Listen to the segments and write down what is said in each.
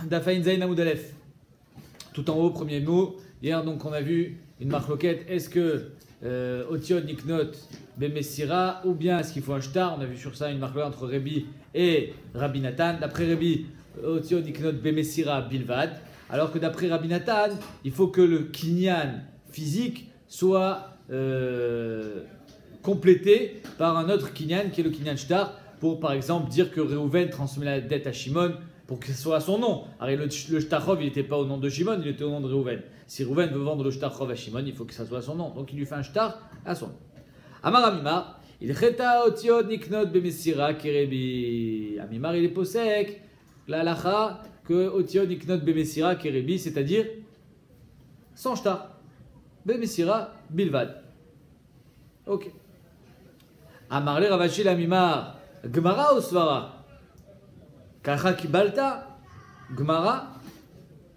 Dafaïn Zayn Amoud Aleph. Tout en haut, premier mot. Hier, donc, on a vu une marloquette. Est-ce que Otiot Niknot Bemessira ou bien est-ce qu'il faut un shtar? On a vu sur ça une marloquette entre Rebi et Rabbi Nathan. D'après Rebi, Otiot Niknot Bemessira Bilvad. Alors que d'après Rabbi Nathan, il faut que le kinyan physique soit complété par un autre kinyan qui est le kinyan shtar. Pour par exemple dire que Reuven transmet la dette à Shimon pour que ce soit à son nom. Alors le shtarchov il n'était pas au nom de Shimon, il était au nom de Reuven. Si Reuven veut vendre le shtarchov à Shimon, il faut que ça soit à son nom. Donc il lui fait un shtar à son nom. Amar Amimar, il cheta otiot niknot bemessira kerebi. Amimar il est posek la halacha que otiot niknot bemessira kerebi, c'est-à-dire sans shtar. Bemessira bilvad. Ok. Amar le Ravashi l'Amimar. Gemara ou Svara? Kacha Kibalta, Gemara,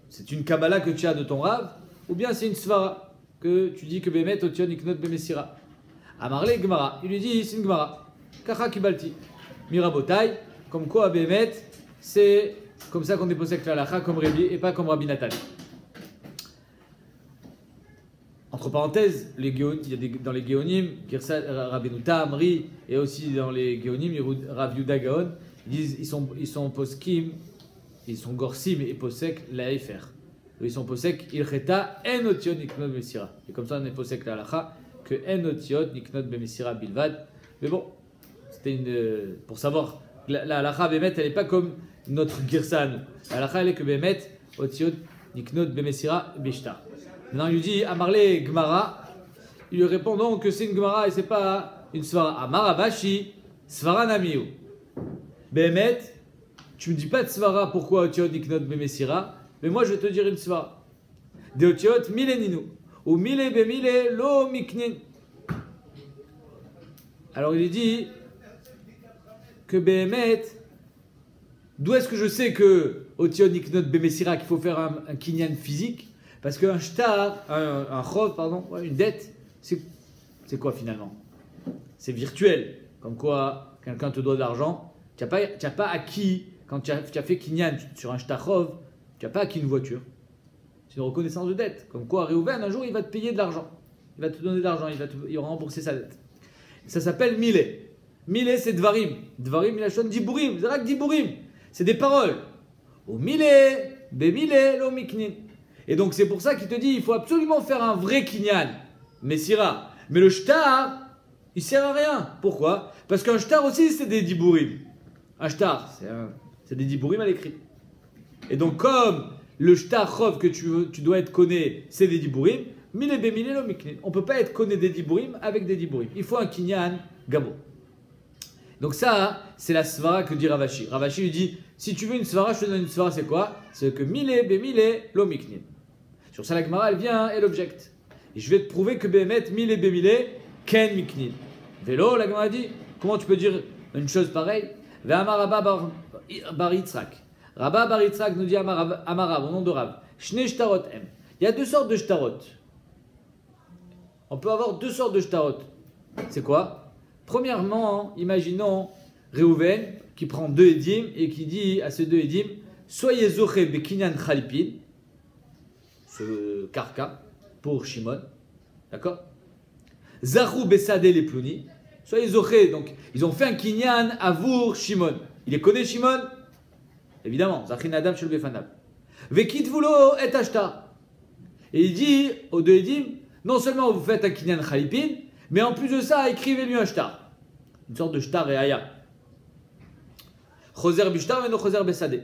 c'est une Kabbalah que tu as de ton Rav, ou bien c'est une Svara que tu dis que Bemet Otion Iknot Bemessira. Amarle Gemara, il lui dit c'est une Gemara. Kacha Kibalti, Mirabotai, comme quoi Bemet, c'est comme ça qu'on est posé avec la Lacha, comme Rabbi et pas comme Rabbi Nathan. Entre parenthèses, il y a dans les Géonim, Rabbeinu Amri, et aussi dans les Géonim, Rav Yuda Gaon, ils sont poskim, ils sont gorsim et posek la efer. Ils sont posek ilcheta en otiot niknot bemessira. Et comme ça on est posek la halacha que en otiot niknot bemessira bilvad. Mais bon, c'était pour savoir la halacha bemet elle n'est pas comme notre girsan. La halacha elle est que bemet otiot niknot bemessira bishtar. Maintenant, il lui dit Amarle Gmara. Il lui répond donc que c'est une Gmara et c'est pas une Svara. Amar Bashi, Svara Namiu. Behemet, tu me dis pas de Svara, pourquoi Otiot Niknot Bemessira, mais moi je vais te dire une Svara. De Otiot Mileninu. Ou Mile Bemile Lo Miknin. Alors il dit que Behemet, d'où est-ce que je sais que Otiot Niknot Bemessira, qu'il faut faire un kinyan physique? Parce qu'un shtar, un chov, pardon, une dette, c'est quoi finalement? C'est virtuel. Comme quoi, quelqu'un te doit de l'argent, tu n'as pas acquis, quand tu as fait kinyan sur un shtar chov, tu n'as pas acquis une voiture. C'est une reconnaissance de dette. Comme quoi, Reuven, un jour, il va te payer de l'argent. Il va te donner de l'argent, il va rembourser sa dette. Ça s'appelle milé. Milé, c'est dvarim. Dvarim, il a choisi diburim. C'est que diburim. C'est des paroles. Au milé, bemilé, lo miknin. Et donc c'est pour ça qu'il te dit il faut absolument faire un vrai kinyan, Messira. Mais le shtar, il sert à rien. Pourquoi? Parce qu'un shtar aussi c'est des diburim. Un shtar, c'est des diburim à l'écrit. Et donc comme le shtar chov que tu dois être connu, c'est des diburim, mille bemile lo miknin. On ne peut pas être connu des diburim avec des diburim. Il faut un kinyan gabo. Donc ça, c'est la svara que dit Ravashi. Ravashi lui dit, si tu veux une svara, je te donne une svara, c'est quoi? C'est que mille bemile lo miknin. Sur ça, la Gemara, elle vient et l'objecte. Et je vais te prouver que Behemet, mille bemile, ken miknin. Vélo, la Gemara dit, comment tu peux dire une chose pareille? Ve'amar Rabba bar Yitzhak. Rabba bar Yitzhak nous dit Amarav, au nom de Rav. Shne shtarot em. Il y a deux sortes de shtarot. On peut avoir deux sortes de shtarot. C'est quoi? Premièrement, imaginons Reuven qui prend deux édim et qui dit à ces deux édim soyez zoché bekinyan chalipin, ce karka pour Shimon, d'accord? Zahou besade les plouni, soyez zoché. Donc ils ont fait un kinyan avour Shimon. Il est connu Shimon? Évidemment, Zachin Adam shel befanab. Vekit vulo et ashtar. Et il dit aux deux édim non seulement vous faites un kinyan chalipin, mais en plus de ça, écrivez-lui un shtar. Une sorte de shtar et aya. Choser bishtar, mais non choser besade.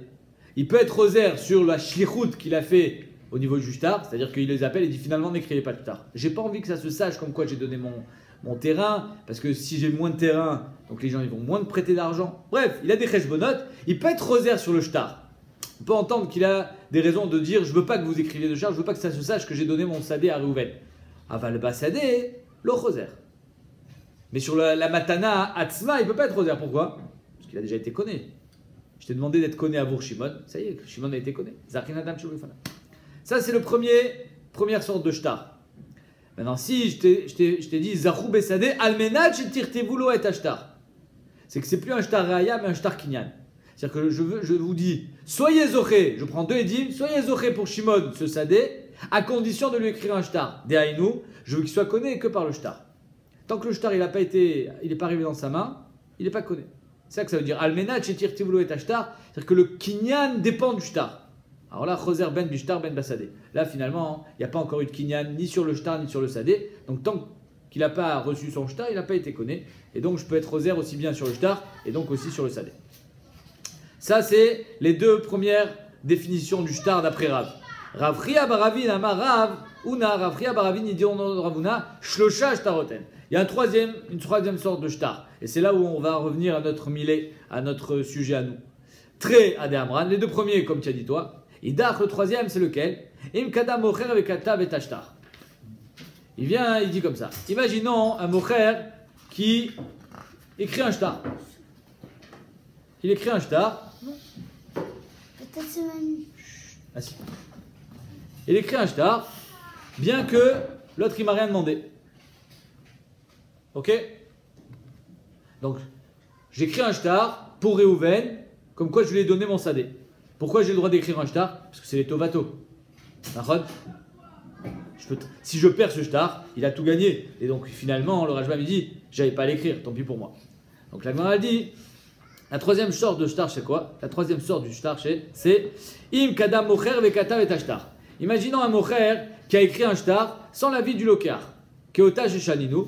Il peut être choser sur la shlichut qu'il a fait au niveau du shtar, c'est-à-dire qu'il les appelle et dit finalement n'écrivez pas de shtar. J'ai pas envie que ça se sache comme quoi j'ai donné mon terrain, parce que si j'ai moins de terrain, donc les gens ils vont moins me prêter d'argent. Bref, il a des cheshbonot, il peut être choser sur le shtar. On peut entendre qu'il a des raisons de dire je veux pas que vous écriviez de shtar, je veux pas que ça se sache que j'ai donné mon sadé à Reuven. Aval basadé, lo choser. Mais sur la matana atzma, il ne peut pas être rosaire. Pourquoi? Parce qu'il a déjà été connu. Je t'ai demandé d'être connu à vous, Shimon. Ça y est, Shimon a été connu. Ça, c'est première sorte de shtar. Maintenant, si je t'ai dit Zahou Bessadeh, Almenach et Tirtevulo et Ashtar, c'est que c'est plus un shtar raya, mais un shtar kinyan. C'est-à-dire que je vous dis, soyez zoché, je prends 2 édim, soyez zoché pour Shimon, ce sadé, à condition de lui écrire un shtar. Dehaïnou, je veux qu'il soit connu que par le shtar. Tant que le shtar il n'est pas arrivé dans sa main, il n'est pas connu. C'est ça que ça veut dire. Almenat shetir tivlo et ashtar, c'est-à-dire que le kinyan dépend du shtar. Alors là, choser ben bishtar ben basadé. Là, finalement, il n'y a pas encore eu de kinyan ni sur le shtar ni sur le sadé. Donc tant qu'il n'a pas reçu son shtar, il n'a pas été connu. Et donc je peux être choser aussi bien sur le shtar et donc aussi sur le sadé. Ça, c'est les 2 premières définitions du shtar d'après Rav. Rav Chia baravin amar Rav una Rav Chia baravin idion Ravuna shlosha shtaroten. Il y a une troisième sorte de shtar. Et c'est là où on va revenir à notre millet, à notre sujet à nous. Très adé amran. Les 2 premiers, comme tu as dit toi. Idach, le 3e, c'est lequel? Im kadam mocher avec atav et ashtar. Il vient, il dit comme ça. Imaginons un mocher qui écrit un shtar. Il écrit un shtar. Ah, si. Il écrit un shtar, bien que l'autre il m'a rien demandé. Ok? Donc, j'écris un shtar pour Réhouven, comme quoi je lui ai donné mon sadé. Pourquoi j'ai le droit d'écrire un shtar? Parce que c'est les tovato. Si je perds ce shtar, il a tout gagné. Et donc finalement, le Rajba me dit, j'avais pas à l'écrire, tant pis pour moi. Donc la Gemara dit, la 3e sorte de shtar, c'est quoi? La 3e sorte du shtar, c'est Im kadam mocher vekatav et ashtar. Imaginons un mocher qui a écrit un shtar sans l'avis du lokar. Keotage et shaninu.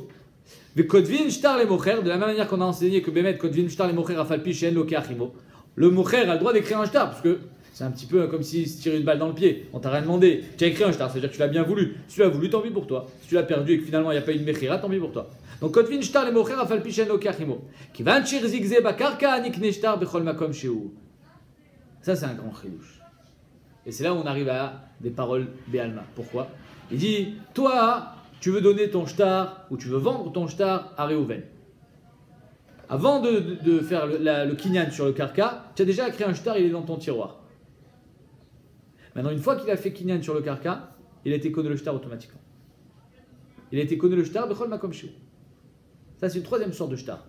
Vekodvin shtar le mocher, de la même manière qu'on a enseigné que Bémet kodvin shtar le mocher afalpi shen lokar imo. Le mocher a le droit d'écrire un shtar, parce que c'est un petit peu comme s'il se tirait une balle dans le pied. On t'a rien demandé. Tu as écrit un shtar, c'est-à-dire que tu l'as bien voulu. Si tu l'as voulu, tant pis pour toi. Si tu l'as perdu et que finalement il n'y a pas eu de mechira, tant pis pour toi. Donc, Kotvin shtar le mocher afal pishen lo kachimo. Qui va nchir zigze bakarka nikne shtar bechol makom sheu. Ça, c'est un grand chidouche. Et c'est là où on arrive à des paroles béalma. Pourquoi? Il dit, toi, tu veux donner ton shtar ou tu veux vendre ton shtar à Réhouven. Avant de faire le kinyan sur le karka, tu as déjà écrit un shtar, il est dans ton tiroir. Maintenant, une fois qu'il a fait kinyan sur le karka, il a été connu le shtar automatiquement. Il a été connu le shtar bechol makom sheu. Ça, c'est une 3e sorte de shtar.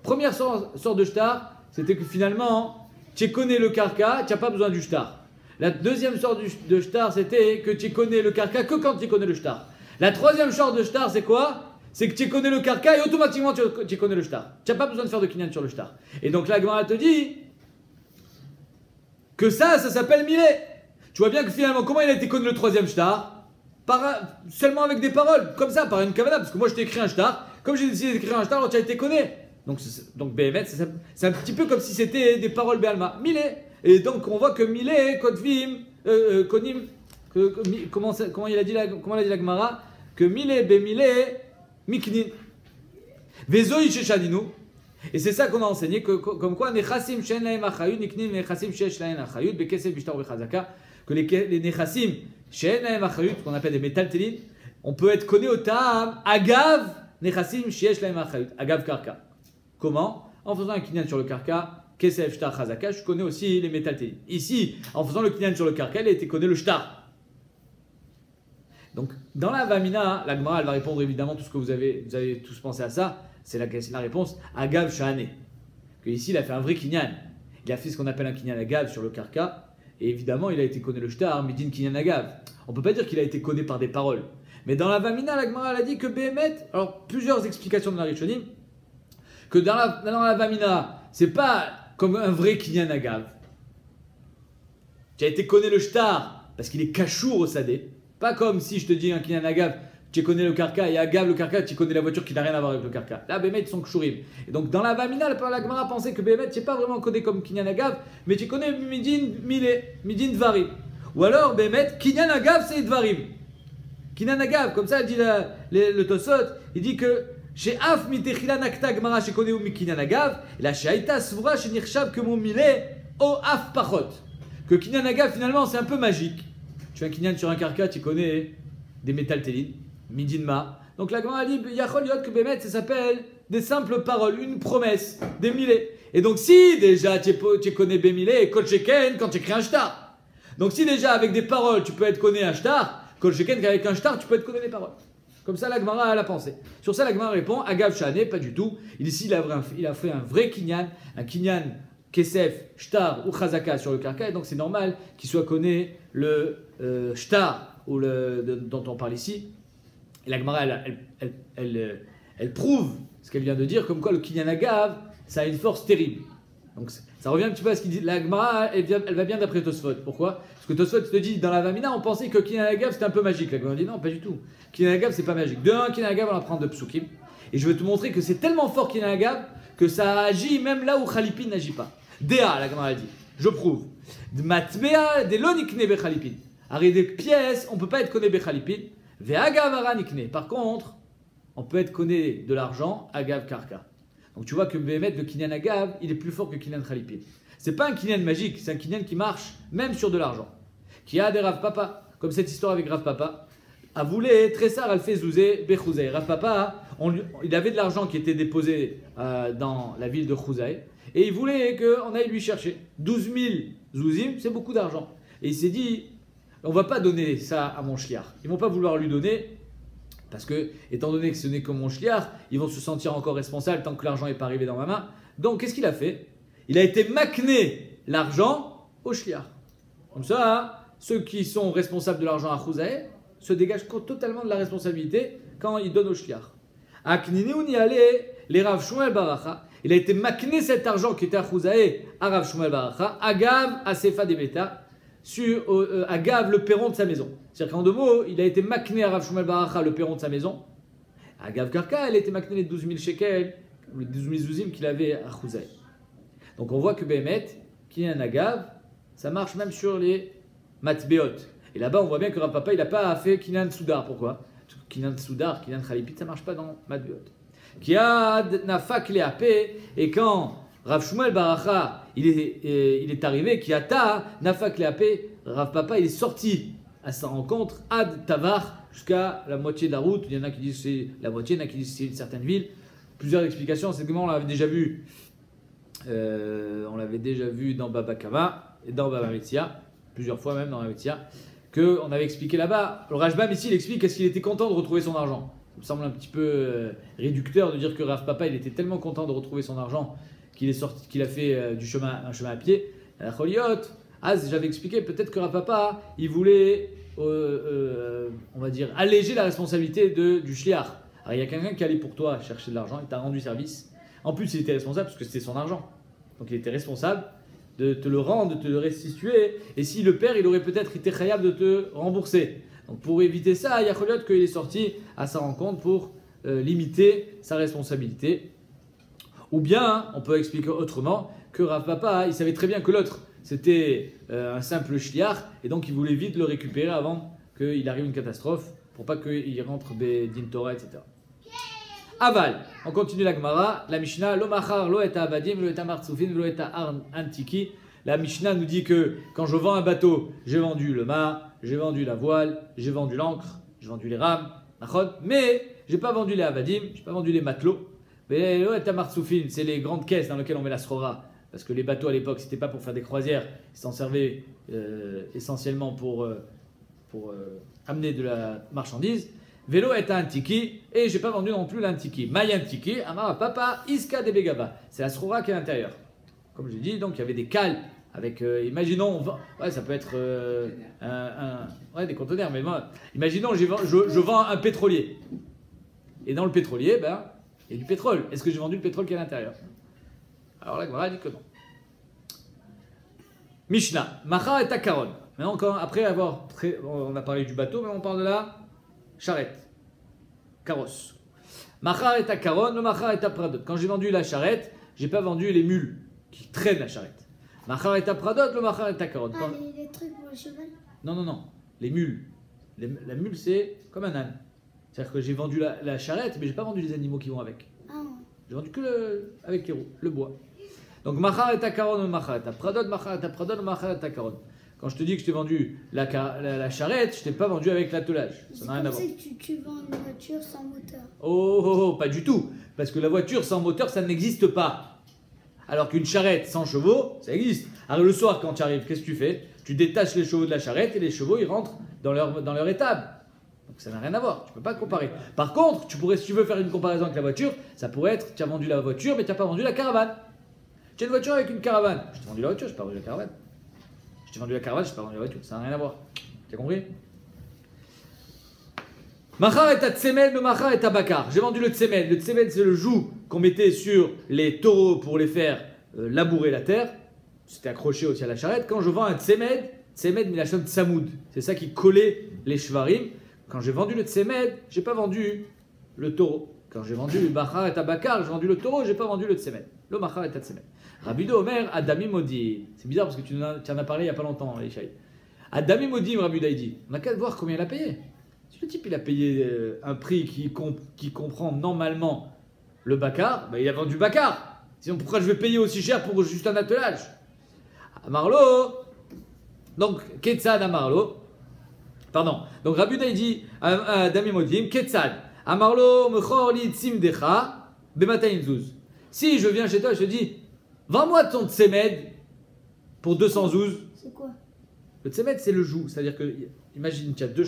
Première sorte de shtar, c'était que finalement, tu connais le karka, tu n'as pas besoin du shtar. La 2e sorte de shtar, c'était que tu connais le karka que quand tu connais le shtar. La 3e sorte de shtar, c'est quoi? C'est que tu connais le karka et automatiquement tu connais le shtar. Tu n'as pas besoin de faire de kinyan sur le shtar. Et donc la Gemara te dit que ça s'appelle millet. Tu vois bien que finalement, comment il a été connu le 3e shtar? Seulement avec des paroles, comme ça, par une kavana. Parce que moi je t'ai écrit un shtar, comme j'ai décidé d'écrire un shtar, alors tu as été connu. Donc BMS, c'est un petit peu comme si c'était des paroles béalma. Millet. Et donc on voit que millet, kotvim, konim, comment il a dit la Gemara? Que millet, bémillet, miknin. Vezoi sheshadinu. Et c'est ça qu'on a enseigné, comme quoi, nechasim shen lahem achayut, niknin nechasim shesh lahem achayut, bekesef bishtar bechazaka, que les nechassim shen lahem achayut, qu'on appelle des métaltélines, on peut être connu au ta'am, agav, nechassim shesh lahem achayut, agav karka. Comment? En faisant un kinyan sur le karka, kesef shtar chazaka, je connais aussi les métaltélines. Ici, en faisant le kinyan sur le karka, il a été connu le shtar. Donc, dans la Vamina, la Gemara, elle va répondre évidemment tout ce que vous avez tous pensé à ça. C'est la réponse Agav Shahane. Que ici, il a fait un vrai kinyan. Il a fait ce qu'on appelle un kinyan Agav sur le karka. Et évidemment, il a été connu le shtar, midin kinyan Agav. On ne peut pas dire qu'il a été connu par des paroles. Mais dans la Vamina, la Gemara, elle a dit que Behemet, alors plusieurs explications de la Rishonim, que dans la Vamina, c'est pas comme un vrai kinyan Agav. Tu as été connu le shtar parce qu'il est kashour au sadé. Pas comme si je te dis un kinyan Agav, tu connais le karka, et Agav le karka, tu connais la voiture qui n'a rien à voir avec le karka. Là, Bémet, ils sont kshurim. Et donc, dans la Vamina, la Gemara pensait que Bémet, tu n'es pas vraiment connu comme kinyan Agav, mais tu connais midin dvarim. Ou alors, Bémet, kinyan Agav, c'est dvarim. Kinyan Agav, comme ça, il dit le Tosot, il dit que chez Af mitechila nakta Gemara, chez Koneu mi kinyan Agav, la shaita svura, chez Nirshab, que mon millet, o Af pachot. Que kinyan Agav, finalement, c'est un peu magique. Tu fais un kinyan sur un karka, tu connais des métaltélines, midinma. Donc la Gemara dit, Yachol Yot que Bémet, ça s'appelle des simples paroles, une promesse, des millets. Et donc si déjà tu connais Bémilé, Kol Sheken quand tu écris un shtar. Donc si déjà avec des paroles tu peux être connu un shtar, Kol Sheken qu'avec un shtar tu peux être connu les paroles. Comme ça la Gemara a la pensée. Sur ça la Gemara répond, Agav Shane, pas du tout. Ici il a fait un vrai kinyan, un kinyan kesef, shtar ou chazaka sur le karka, et donc c'est normal qu'il soit connu le shtar ou dont on parle ici. Et la Gemara, elle prouve ce qu'elle vient de dire, comme quoi le kinyan agav, ça a une force terrible. Donc ça revient un petit peu à ce qu'il dit. La Gemara, elle va bien d'après Tosfot. Pourquoi? Parce que Tosfot te dit, dans la Vamina, on pensait que kinyan agav c'était un peu magique. La Gemara dit non, pas du tout. Kinyan agav c'est pas magique. De un, kinyan agav on apprend de psukim. Et je vais te montrer que c'est tellement fort kinyan agav que ça agit même là où Khalipin n'agit pas. Dea, la Gemara dit. Je prouve. Matmea de lonikne be Khalipin. Arrêt des pièces, on ne peut pas être connu Bechalipin. Ve'agav nikne. Par contre, on peut être connu de l'argent, agav karka. Donc tu vois que Béhémet, le kinyan agav, il est plus fort que kinyan Khalipin. C'est pas un kinyan magique, c'est un kinyan qui marche même sur de l'argent. Qui a des Rav Papa, comme cette histoire avec Rav Papa. A voulu Tressar al fait zouzé Bechouzaï. Rav Papa, il avait de l'argent qui était déposé dans la ville de Chouzaï. Et il voulait qu'on aille lui chercher. 12 000 zouzim, c'est beaucoup d'argent. Et il s'est dit, on ne va pas donner ça à mon shliach. Ils ne vont pas vouloir lui donner, parce que, étant donné que ce n'est que mon shliach, ils vont se sentir encore responsables tant que l'argent n'est pas arrivé dans ma main. Donc, qu'est-ce qu'il a fait? Il a été makné l'argent au shliach. Comme ça, ceux qui sont responsables de l'argent à Chouzaï se dégagent totalement de la responsabilité quand ils donnent au shliach. Aknini ou ni allé, les Rav Shmuel Baracha, il a été makné cet argent qui était à Chouzaï à Rav Shmuel Baracha, Agav Asefa de Beta, sur Agav, le perron de sa maison. C'est-à-dire qu'en deux mots, il a été makné à Rav Shmuel Baracha, le perron de sa maison. Agav Karka, elle a été makné les 12 000 shekels, les 12 000 zouzim qu'il avait à Chouzaï. Donc on voit que Béhémet, qui est un Agav, ça marche même sur les matbeot. Et là-bas, on voit bien que Rav Papa, il n'a pas fait Kinan Soudar. Pourquoi? Parce que Kinan Soudar, Kinan Khalipit, ça ne marche pas dans matbeot. Kiad Nafak Leapé, et quand Rav Shmuel Baracha, il est arrivé, Kiata Nafak Leapé, Rav Papa, il est sorti à sa rencontre, Ad Tavar, jusqu'à la moitié de la route. Il y en a qui disent c'est la moitié, il y en a qui disent c'est une certaine ville. Plusieurs explications, c'est que on l'avait déjà vu. On l'avait déjà vu dans Baba Kama et dans Baba Metzia, plusieurs fois même dans la Metzia, qu'on avait expliqué là-bas. Le Rajbam ici, il explique qu'est-ce qu'il était content de retrouver son argent. Ça me semble un petit peu réducteur de dire que Rav Papa, il était tellement content de retrouver son argent qu'il est sorti, qu'il a fait un chemin à pied. À la Choliot, j'avais expliqué, peut-être que Rav Papa, il voulait, on va dire, alléger la responsabilité du shliach. Alors il y a quelqu'un qui allait pour toi chercher de l'argent, il t'a rendu service. En plus, il était responsable parce que c'était son argent. Donc il était responsable de te le rendre, de te le restituer. Et si le père, il aurait peut-être été khayab de te rembourser. Donc pour éviter ça, il y a Choliot qu'il est sorti à sa rencontre pour limiter sa responsabilité. Ou bien, on peut expliquer autrement que Rav Papa, il savait très bien que l'autre, c'était un simple shliach, et donc il voulait vite le récupérer avant qu'il arrive une catastrophe, pour pas qu'il rentre Bedin Torah, etc. Aval, on continue la Gemara, la Mishnah, lo machar, lo et abadim, lo et martsufin, lo et antiki. La Mishnah nous dit que quand je vends un bateau, j'ai vendu le mât, j'ai vendu la voile, j'ai vendu l'ancre, j'ai vendu les rames, mais j'ai pas vendu les abadim, j'ai pas vendu les matelots. Mais lo et martsufin, c'est les grandes caisses dans lesquelles on met la srora. Parce que les bateaux à l'époque, c'était pas pour faire des croisières, ils s'en servaient essentiellement pour amener de la marchandise. Vélo est un tiki, et j'ai pas vendu non plus l'antiki. Maï antiki, amara papa, iska de begaba. C'est la srora qui est à l'intérieur. Comme je dis, donc il y avait des cales avec, imaginons, ouais, ça peut être des conteneurs, mais moi, imaginons, je vends un pétrolier. Et dans le pétrolier, ben, il y a du pétrole. Est-ce que j'ai vendu le pétrole qui est à l'intérieur? Alors là, Gemara dit que non. Mishnah, Machar et Takaron. Maintenant, après avoir, on a parlé du bateau, mais on parle de la charrette, carrosse. Machar et Takaron, le Machar et Pradot. Quand j'ai vendu la charrette, j'ai pas vendu les mules qui traînent la charrette. Machar et Pradot, le Machar et Takaron. Ah, les trucs pour le cheval? Non. Les mules. La mule, c'est comme un âne. C'est-à-dire que j'ai vendu la charrette, mais j'ai pas vendu les animaux qui vont avec. Ah. J'ai vendu que avec les roues, le bois. Donc, Machar et Takaron, Machar et Pradot, Machar et Pradot, Machar et Takaron. Quand je te dis que je t'ai vendu la charrette, je ne t'ai pas vendu avec l'attelage. Ça n'a rien à voir. C'est que tu vends une voiture sans moteur. Oh, pas du tout. Parce que la voiture sans moteur, ça n'existe pas. Alors qu'une charrette sans chevaux, ça existe. Alors le soir, quand tu arrives, qu'est-ce que tu fais? Tu détaches les chevaux de la charrette et les chevaux, ils rentrent dans leur étable. Donc ça n'a rien à voir. Tu ne peux pas comparer. Par contre, si tu veux faire une comparaison avec la voiture, ça pourrait être, tu as vendu la voiture, mais tu n'as pas vendu la caravane. Tu as une voiture avec une caravane. Je t'ai vendu la voiture, je n'ai pas vendu la caravane. Je t'ai vendu la caravane, je n'ai pas vendu la voiture. Ça n'a rien à voir. Tu as compris? Machar et tsemed, le machar et bakar. J'ai vendu le tsemed. Le tsemed, c'est le joug qu'on mettait sur les taureaux pour les faire labourer la terre. C'était accroché aussi à la charrette. Quand je vends un tsemed, tsemed milachon tsamoud. C'est ça qui collait les shvarim. Quand j'ai vendu le tsemed, j'ai pas vendu le taureau. Quand j'ai vendu le machar et bakar, j'ai vendu le taureau, j'ai pas vendu le tsemed. Le machar et tsemed. Rabbi Omer, Adami Modim. C'est bizarre parce que tu en as parlé il y a pas longtemps, Ishaï. Adami Modim, Rabbi dit. On n'a qu'à voir combien il a payé. Si le type il a payé un prix qui comprend normalement le bakar, bah, il a vendu bakar. Sinon pourquoi je vais payer aussi cher pour juste un attelage? Amarlo. Donc, Ketzad Amarlo. Pardon. Donc Rabbi dit Adami Modim, Ketzad. Amarlo mechor li tzimdecha b'matayim zuz. Si je viens chez toi et je te dis, vends-moi ton tsemed pour 200 zouz. C'est quoi? Le tsemed, c'est le joug. C'est-à-dire que, imagine, tu as deux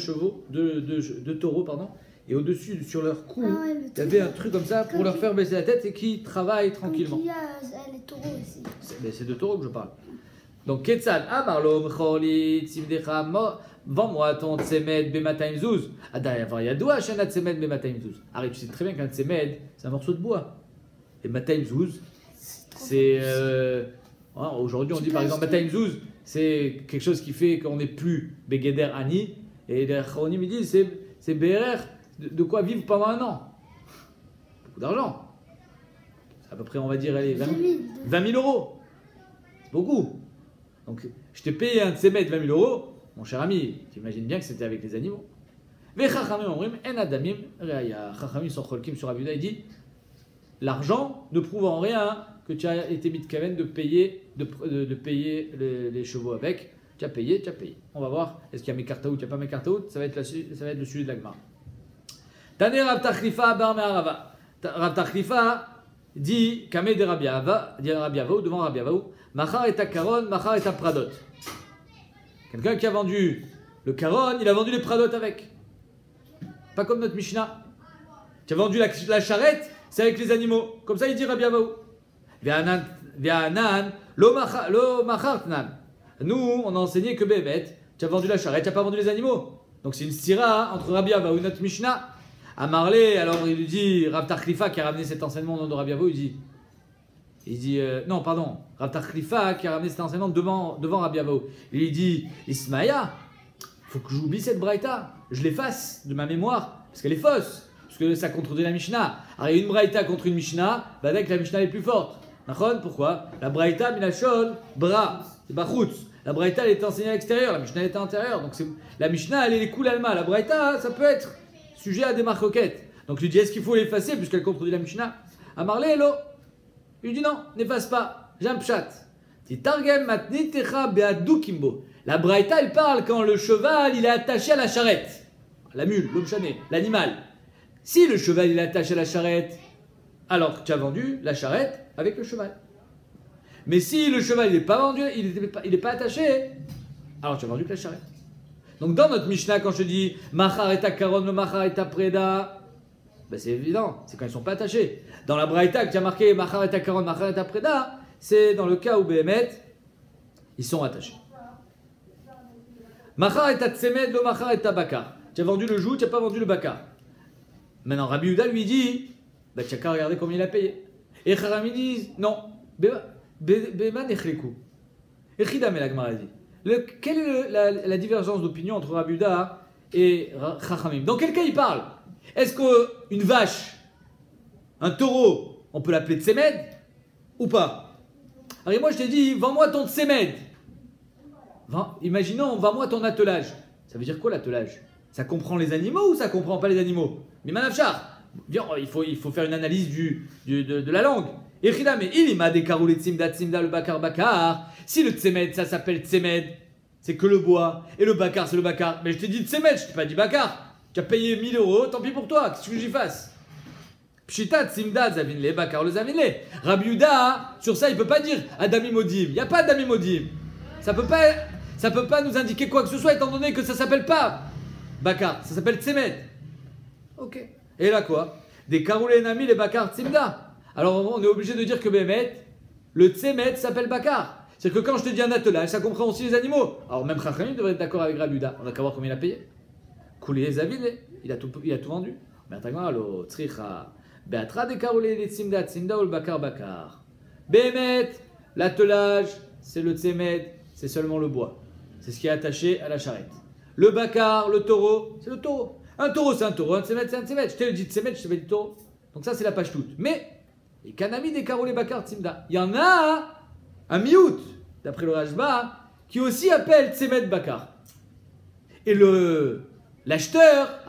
taureaux, pardon, et au-dessus, sur leur cou, il y avait un truc comme ça pour leur faire baisser la tête et qui travaillent tranquillement. Il y a les taureaux ici. C'est de taureaux que je parle. Donc, Ketzad, Amarlo, Mcholi, Tzimdecha, vends-moi ton tsemed b'matayim zouz. Adayava yadoua, shana tsemed b'matayim zouz. Arrête, tu sais très bien qu'un tsemed, c'est un morceau de bois. Et matayim zouz, c'est. Aujourd'hui, on dit par exemple matayim zouz, c'est quelque chose qui fait qu'on n'est plus begeder ani. Et les chronim ils disent c'est BRR, de quoi vivre pendant un an. Beaucoup d'argent. C'est à peu près, on va dire, allez, 20 000 euros. C'est beaucoup. Donc, je t'ai payé un tsemed 20 000 euros. Mon cher ami, tu imagines bien que c'était avec les animaux. Mais Chachamim omrim en adamim reaya. Chachamim sont cholkim sur Abuda, il dit l'argent ne prouve en rien que tu as été mitkaven de payer les chevaux avec. Tu as payé, tu as payé. On va voir, est-ce qu'il y a mes cartaout, il n'y a pas mes cartaout, ça va être le sujet de la Gemara. Tane Rav Tachlifa bar me'arava. Rav Tachlifa dit Kameh de Rabbi Ava, dit Rabbi Avaou, devant Rabbi Avaou, Machar et Karon, Machar et Pradot. Quelqu'un qui a vendu le Karon, il a vendu les Pradot avec. Pas comme notre Mishnah. Tu as vendu la charrette, c'est avec les animaux. Comme ça, il dit Rabbi Avaou. Ve'anan, lo machartnan. Nous, on a enseigné que Bémet, tu as vendu la charrette, tu n'as pas vendu les animaux. Donc c'est une stira entre Rabbi Avaou et notre Mishnah. À Marley, alors il lui dit, Rav Tachlifa qui a ramené cet enseignement au nom de Rabbi Avaou, il dit non, pardon, Rav Tachlifa qui a ramené cet enseignement devant Rabbi Avaou. Il lui dit, Ismaïa, il faut que j'oublie cette braïta, je l'efface de ma mémoire, parce qu'elle est fausse, parce que ça contredit la Mishnah. Alors il y a une braïta contre une Mishnah, bah avec la Mishnah est plus forte. Pourquoi? La braïta minachon bra, c'est bachutz. La braïta elle est enseignée à l'extérieur, la Mishnah est à l'intérieur. Donc la Mishnah elle est les coups l'alma. La braïta ça peut être sujet à des marcoquettes. Donc je lui dis est-ce qu'il faut l'effacer puisqu'elle contredit la Mishnah? Amarle hello. Il lui dit non, n'efface pas. J'ai un pshat. Titargem matnitecha beadou kimbo. La braïta elle parle quand le cheval il est attaché à la charrette. La mule, l'homme chané, l'animal. Si le cheval il est attaché à la charrette, alors tu as vendu la charrette avec le cheval. Mais si le cheval il n'est pas vendu, il n'est pas attaché, alors tu as vendu que la charrette. Donc dans notre Mishnah, quand je dis Machar et Karon, Machar et Preda, ben c'est évident, c'est quand ils ne sont pas attachés. Dans la Braïta, qui a marqué Machar et Karon, Machar et Preda, c'est dans le cas où Béhémet, ils sont attachés. Machar et Tsemed, le Machar et Bakar. Tu as vendu le joug, tu n'as pas vendu le Bakar. Maintenant, Rabbi Yehuda lui dit bah, tu n'as qu'à regarder combien il a payé. Et Chachamim disent non. Béman echleku. Echidam la Gemara dit. Quelle est la divergence d'opinion entre Rabbi Yehuda et Chachamim? Dans quel cas il parle? Est-ce qu'une vache, un taureau, on peut l'appeler tsemed ou pas? Alors moi je t'ai dit, vends-moi ton tsemed. Imaginons, vends-moi ton attelage. Ça veut dire quoi l'attelage? Ça comprend les animaux ou ça comprend pas les animaux? Mais manafchar, il faut faire une analyse de la langue. Echida, mais il m'a décarou les tsimda, le bakar. Si le tsemed, ça s'appelle tsemed, c'est que le bois. Et le bakar, c'est le bakar. Mais je t'ai dit tsemed, je t'ai pas dit bakar. Tu as payé 1000 euros, tant pis pour toi. Qu'est-ce que j'y fasse? Pshita, tsimda, zavinle, bakar, le zavinle. Rabbi Yehuda, sur ça, il peut pas dire Adami Modim. Il n'y a pas Adami Modim. Ça peut pas nous indiquer quoi que ce soit, étant donné que ça s'appelle pas bakar. Ça s'appelle tsemed. Ok. Et là quoi? Des karoulé nami, les bakar tsimda. Alors on est obligé de dire que Béhémet, le tsemet s'appelle bakar. C'est-à-dire que quand je te dis un attelage, ça comprend aussi les animaux. Alors même Chachamim devrait être d'accord avec Rabbi Yehuda. On a qu'à voir combien il a payé. Koulé les avis, il a tout vendu. Maintenant, lo tzricha beatra de karolé les tsimda tsimda ou le bakar bakar. Behemet, l'attelage, c'est le tsemet, c'est seulement le bois. C'est ce qui est attaché à la charrette. Le bakar, le taureau, c'est le taureau. Un taureau, c'est un taureau. Un tsemet, c'est un tsemet. Je t'ai dit tsemet, je t'ai dit taureau. Donc ça, c'est la page toute. Mais, les kanami des karolé bakar tsimda. Il y en a un miout, d'après le Rajba, qui aussi appelle tsemet bakar. Et l'acheteur,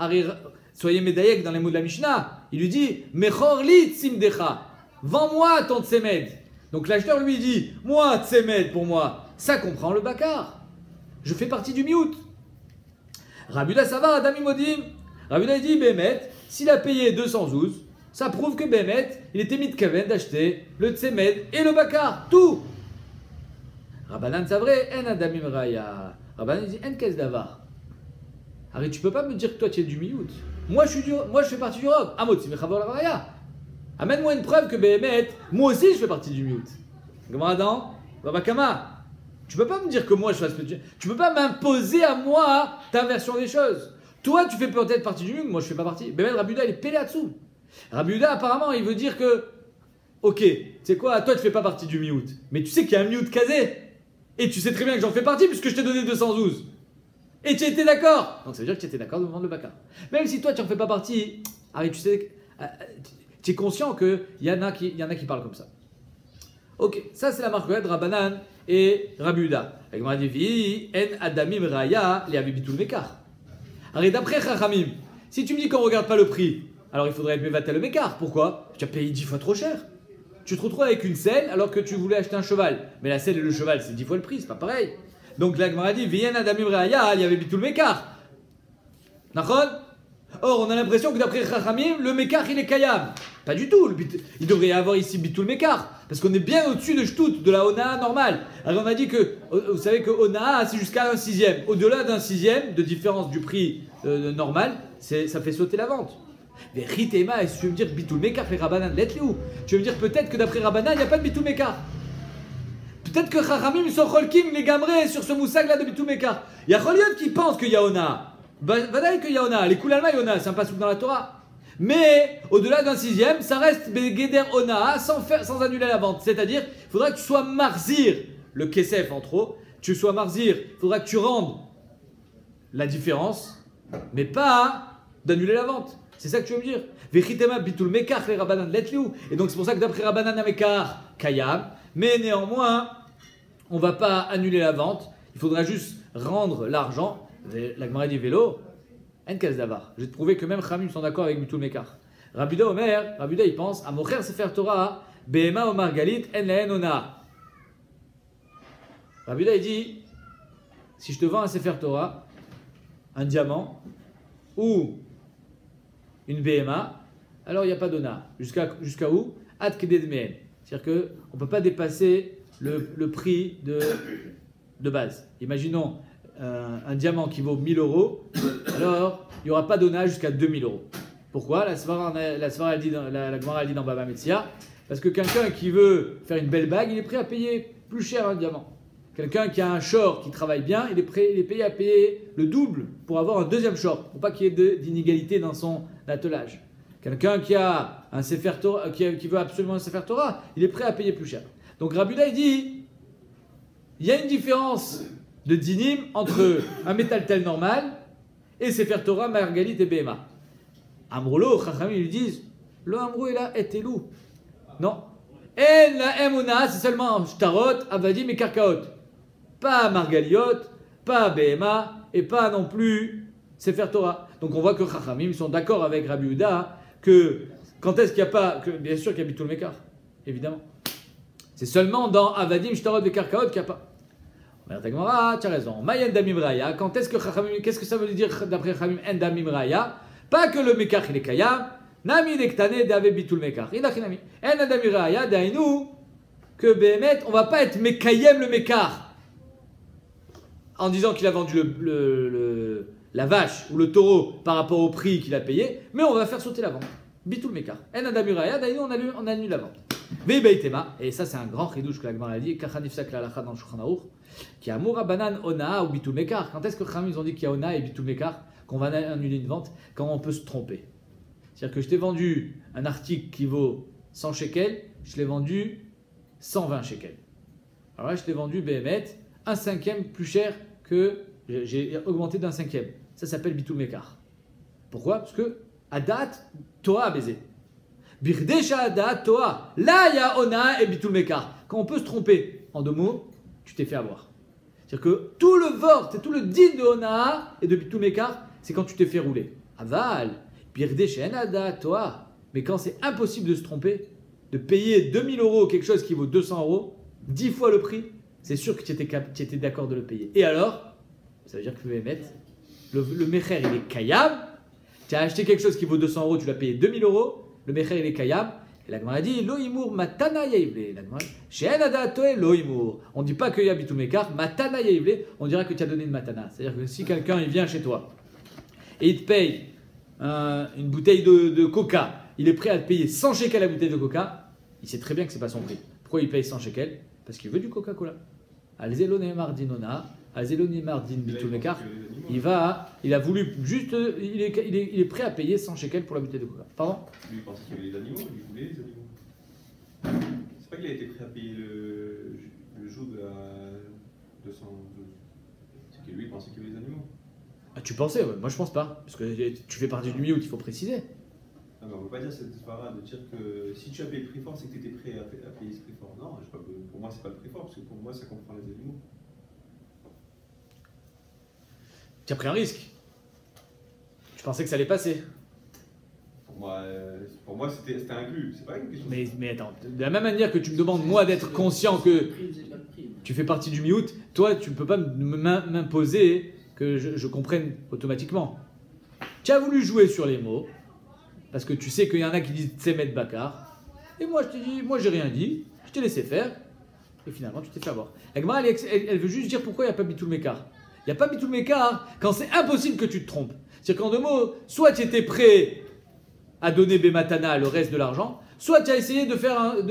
soyez médaillek dans les mots de la Mishnah, il lui dit Mechor li tsimdecha, vends-moi ton tsemed. Donc l'acheteur lui dit moi, tsemed pour moi, ça comprend le bakar. Je fais partie du miout. Rabbi Yehuda Savar Adam Imodim. Rabbi Yehuda dit Behemet, s'il a payé 212, ça prouve que Behemet, il était mitkaven d'acheter le tsemed et le bakar, tout. Rabbanan c'est vrai, en adamim raya. Rabbanan dit en kes davar. Arrête, tu peux pas me dire que toi tu es du miout. Moi je fais partie du roc. Amotzi mechavor la raya. Amène-moi une preuve que Behemet, moi aussi je fais partie du miout. Gamadan, Babakama. Tu peux pas me dire que moi je fasse. Tu peux pas m'imposer à moi ta version des choses. Toi tu fais peut-être partie du miout, moi je fais pas partie. Behemet, Rabbi Yehuda il est pelé là-dessous. Rabbi Yehuda apparemment il veut dire que ok, tu sais quoi, toi tu fais pas partie du miout, mais tu sais qu'il y a un miout casé. Et tu sais très bien que j'en fais partie puisque je t'ai donné 212. Et tu étais d'accord. Donc ça veut dire que tu étais d'accord de me vendre le bakar. Même si toi tu n'en fais pas partie, Harry, tu sais, tu es conscient qu'il y en a qui parlent comme ça. Ok, ça c'est la marque de Rabbanan et Rabbi Yehuda. Avec ma dit en adamim raya li avibitul mekar. Harry, d'après Chachamim, si tu me dis qu'on ne regarde pas le prix, alors il faudrait être mevatel le mekar. Pourquoi? Tu as payé 10 fois trop cher. Tu te retrouves avec une selle alors que tu voulais acheter un cheval. Mais la selle et le cheval, c'est 10 fois le prix, c'est pas pareil. Donc la Gemara dit, Viyen Adamim Raya, il y avait bitul mekar. Nachon? Or, on a l'impression que d'après Chachamim, le mekar il est kayam. Pas du tout. Il devrait y avoir ici bitul mekar. Parce qu'on est bien au-dessus de shtout, de la onaa normale. Alors on a dit que, vous savez que onaa c'est jusqu'à un sixième. Au-delà d'un sixième de différence du prix normal, ça fait sauter la vente. Mais Ritema, est-ce que tu veux me dire bitul mekar les Rabbanan let's où? Tu veux me dire peut-être que d'après Rabbanan, il n'y a pas de bitul mekar. Peut-être que Chachamim sont cholkim les gamrés sur ce moussag là de bitul mekar. Il y a Choliot qui pense qu'il y a ona. Vadaï qu'il y a ona. Les Koulalma yona, c'est un pasouk dans la Torah. Mais au-delà d'un sixième, ça reste Begeder ona sans annuler la vente. C'est-à-dire, il faudra que tu sois marzir le kesef en trop. Tu sois marzir, il faudra que tu rendes la différence, mais pas d'annuler la vente. C'est ça que tu veux me dire. Vechitema bitul mekar les Rabbanan letliou. Et donc c'est pour ça que d'après Rabbanan mekar kayam, mais néanmoins on va pas annuler la vente. Il faudra juste rendre l'argent. La Gemara dit vélo. En kas davar. Je vais te prouver que même Khamim sont d'accord avec bitul mekar. Rabbi Yehuda Omer, Rabbi Yehuda il pense à mocher sefer Torah behema o margalit en laen ona. Rabbi Yehuda il dit si je te vends un sefer Torah, un diamant ou une BMA, alors il n'y a pas d'ona. Jusqu'à où? Ad kededmeen. C'est-à-dire qu'on ne peut pas dépasser le prix de base. Imaginons un diamant qui vaut 1000 euros, alors il n'y aura pas d'ona jusqu'à 2000 euros. Pourquoi? La Gemara elle dit dans Baba Metzia, parce que quelqu'un qui veut faire une belle bague, il est prêt à payer plus cher un diamant. Quelqu'un qui a un short qui travaille bien, il est payé à payer le double pour avoir un deuxième short, pour pas qu'il y ait d'inégalité dans son attelage. Quelqu'un qui a un Sefer Torah, qui veut absolument un Sefer Torah, il est prêt à payer plus cher. Donc Rabbi Yehuda il dit, il y a une différence de dinim entre un métal normal et Sefer Torah, Margalit et Behema. Amroulo, Chachamim lui disent, le Amrou est là, et Elou. Non. En la Emuna, c'est seulement Shtarot, Avadim et Karkaot. Pas Margaliot, pas Behema, et pas non plus Sefer Torah. Donc on voit que Chachamim sont d'accord avec Rabbi Yehuda que quand est-ce qu'il n'y a pas, que bien sûr qu'il y a bitul mekar, évidemment. C'est seulement dans Avadim, Shtarot et Karkaot qu'il n'y a pas. Merde Gemara, tu as raison. Mayen damim raya, quand est-ce que Chachamim, qu'est-ce que ça veut dire d'après Chachamim en damim raya? Pas que le mekar il est kayam, nami dektane d'ave bitul mekar. Inachinami. En damim raya, dainu, que Behemet, on va pas être mekayem le mekar. En disant qu'il a vendu la vache ou le taureau par rapport au prix qu'il a payé, mais on va faire sauter la vente. Bitul mekar. En adamuraya, d'ailleurs on annule la vente. Veibeitema, et ça c'est un grand chidouche que la Gemara a dit, Kachanifsak la halacha dans le Shulchan Aruch, qui a Moura Banan Ona ou Bitul Mekar. Quand est-ce que Khamim ils ont dit qu'il y a Ona et Bitul Mekar, qu'on va annuler une vente, quand on peut se tromper? C'est-à-dire que je t'ai vendu un article qui vaut 100 shekels, je l'ai vendu 120 shekels. Alors là, je t'ai vendu Béhémet, un cinquième plus cher que j'ai augmenté d'un cinquième. Ça s'appelle Bitul Mekar. Pourquoi? Parce que Adat, Toa a baisé. Birdesha Adat, Toa. Là, il y a Ona et Bitul Mekar. Quand on peut se tromper, en deux mots, tu t'es fait avoir. C'est-à-dire que tout le vort, tout le din de Ona et de Bitul Mekar, c'est quand tu t'es fait rouler. Aval, Birdesha Adat, Toa. Mais quand c'est impossible de se tromper, de payer 2000 € quelque chose qui vaut 200 €, 10 fois le prix, c'est sûr que tu étais d'accord de le payer. Et alors, ça veut dire que le mecher il est kayam. Tu as acheté quelque chose qui vaut 200 €, tu l'as payé 2000 €, le mecher il est kayam. Et la Gemara dit Loïmour matana yaivle. La Gemara She'en adatoe Loïmour. On ne dit pas qu'il y a bitul mekar, matana yaivle, on dira que tu as donné une matana. C'est-à-dire que si quelqu'un il vient chez toi et il te paye une bouteille de coca, il est prêt à te payer 100 shekels la bouteille de coca, il sait très bien que c'est pas son prix. Pourquoi il paye 100 shekels? Parce qu'il veut du Coca-Cola. Al-Zelo Neymar Dinona, Al-Zelo Neymar Din Bitul Mekar, il a voulu juste, il est prêt à payer 100 shekels pour la bouteille de Coca. Pardon? Lui, il pensait qu'il y avait les animaux, il voulait les animaux. C'est pas qu'il a été prêt à payer le jour de la 212. C'est que lui, il pensait qu'il y avait les animaux. Ah, tu pensais? Ouais. Moi je pense pas. Parce que tu fais partie du milieu où il faut préciser. Non, mais on ne peut pas dire cette histoire-là de dire que si tu as payé le prix fort, c'est que tu étais prêt à payer ce prix fort. Non, pour moi, c'est pas le prix fort, parce que pour moi, ça comprend les animaux. Tu as pris un risque. Tu pensais que ça allait passer. Pour moi c'était inclus. C'est pas une question. Mais attends, de la même manière que tu me demandes, moi, d'être conscient que tu fais partie du miout, toi, tu ne peux pas m'imposer que je comprenne automatiquement. Tu as voulu jouer sur les mots. Parce que tu sais qu'il y en a qui disent Tsemet Bakar. Et moi, je t'ai dit, moi, j'ai rien dit. Je t'ai laissé faire. Et finalement, tu t'es fait avoir. La Gemara, elle veut juste dire pourquoi il n'y a pas Bitul Mekar. Il n'y a pas Bitul Mekar quand c'est impossible que tu te trompes. C'est-à-dire qu'en deux mots, soit tu étais prêt à donner Bematana le reste de l'argent, soit tu as essayé de faire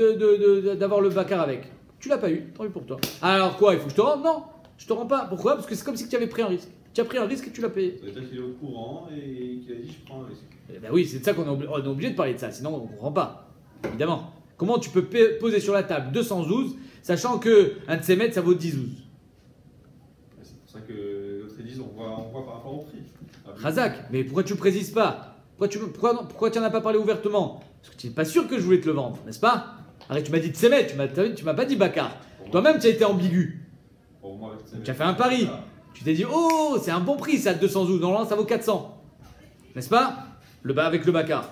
d'avoir le Bakar avec. Tu l'as pas eu, tant pis pour toi. Alors quoi, il faut que je te rende? Non, je te rends pas. Pourquoi? Parce que c'est comme si tu avais pris un risque. Tu as pris un risque et tu l'as payé. Ça veut dire qu'il est au courant et qu'il a dit je prends un risque. Eh ben oui, c'est de ça qu'on est obligé de parler de ça, sinon on ne comprend pas. Évidemment. Comment tu peux poser sur la table 212, sachant qu'un de ces mètres ça vaut 10 zouz? C'est pour ça que l'autre dit on voit par rapport au prix. Razak, mais pourquoi tu ne précises pas? Pourquoi tu n'en as pas parlé ouvertement? Parce que tu n'es pas sûr que je voulais te le vendre, n'est-ce pas? Arrête, tu m'as dit de ces mètres, tu m'as pas dit Bakar. Toi-même tu as été ambigu. Tu as fait un pari. Tu t'es dit, oh, c'est un bon prix ça, 212, normalement ça vaut 400. N'est-ce pas? Avec le Bakar.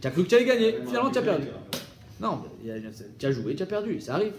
Tu as cru que tu allais gagner, finalement tu as perdu. Non, tu as joué, tu as perdu, ça arrive.